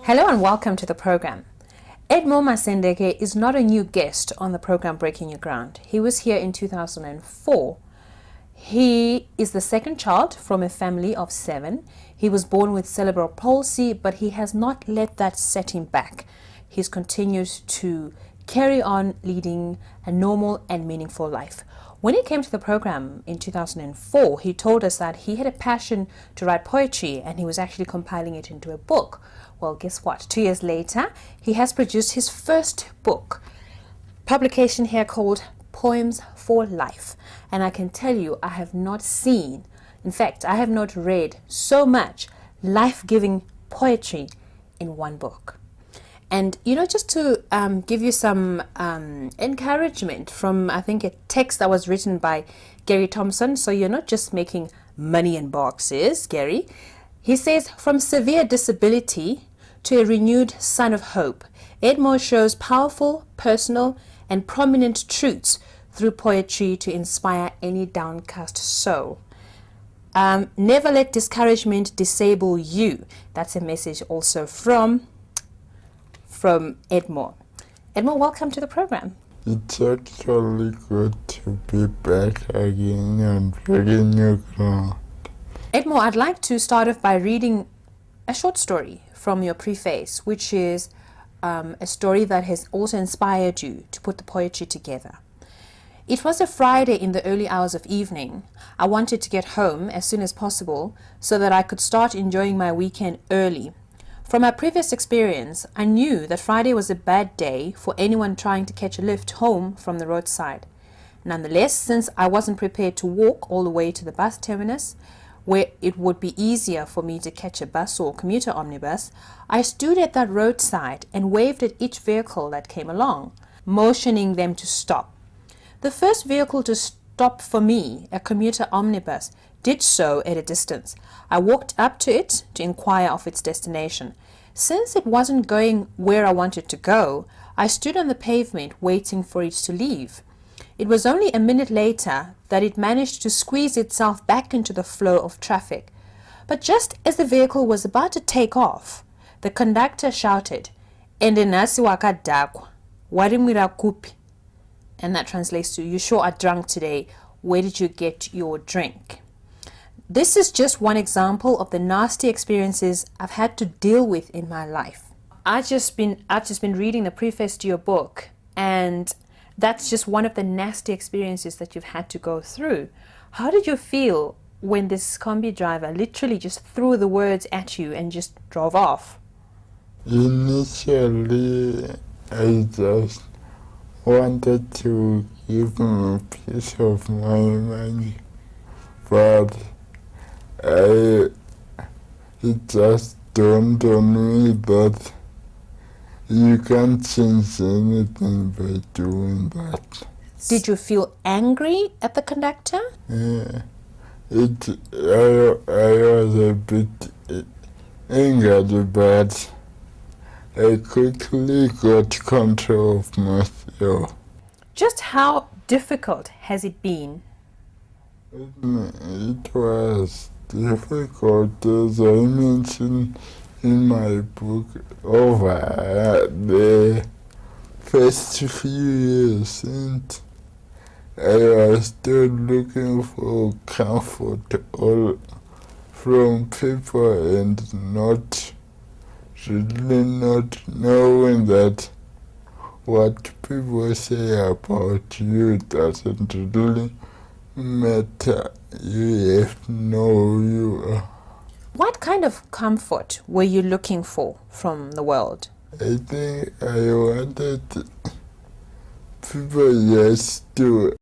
Hello and welcome to the program. Edmore Masendeke is not a new guest on the program Breaking New Ground. He was here in 2004. He is the second child from a family of 7. He was born with cerebral palsy, but he has not let that set him back. He's continued to carry on leading a normal and meaningful life. When he came to the program in 2004, he told us that he had a passion to write poetry and he was actually compiling it into a book. Well, guess what? 2 years later, he has produced his first book, publication here called Poems for Life. And I can tell you, I have not seen, in fact, I have not read so much life-giving poetry in one book. And, just to give you some encouragement from, I think, a text that was written by Gary Thompson. So you're not just making money in boxes, Gary. He says, from severe disability to a renewed sun of hope, Edmore shows powerful, personal, and prominent truths through poetry to inspire any downcast soul. Never let discouragement disable you. That's a message also from Edmore. Edmore, welcome to the program. It's actually good to be back again on Breaking New Ground. Edmore, I'd like to start off by reading a short story from your preface, which is a story that has also inspired you to put the poetry together. It was a Friday in the early hours of evening. I wanted to get home as soon as possible so that I could start enjoying my weekend early. From my previous experience, I knew that Friday was a bad day for anyone trying to catch a lift home from the roadside. Nonetheless, since I wasn't prepared to walk all the way to the bus terminus, where it would be easier for me to catch a bus or commuter omnibus, I stood at that roadside and waved at each vehicle that came along, motioning them to stop. The first vehicle to stop for me, a commuter omnibus, did so at a distance. I walked up to it to inquire of its destination. Since it wasn't going where I wanted to go, I stood on the pavement waiting for it to leave. It was only a minute later that it managed to squeeze itself back into the flow of traffic. But just as the vehicle was about to take off, the conductor shouted, "Ende nasi wakadakwa, warimwira kupi?" And that translates to, "You sure are drunk today. Where did you get your drink?" This is just one example of the nasty experiences I've had to deal with in my life. I've just been reading the preface to your book, and that's just one of the nasty experiences that you've had to go through. How did you feel when this combi driver literally just threw the words at you and just drove off? Initially, I just wanted to give him a piece of my money, but it just dawned on me that you can't change anything by doing that. Did you feel angry at the conductor? Yeah, I was a bit angered, but I quickly got control of myself. Just how difficult has it been? It was difficult, as I mentioned in my book, over the first few years, and I was still looking for comfort all from people and not knowing that what people say about you doesn't really matter. You have to know who you are. What kind of comfort were you looking for from the world? I think I wanted people just to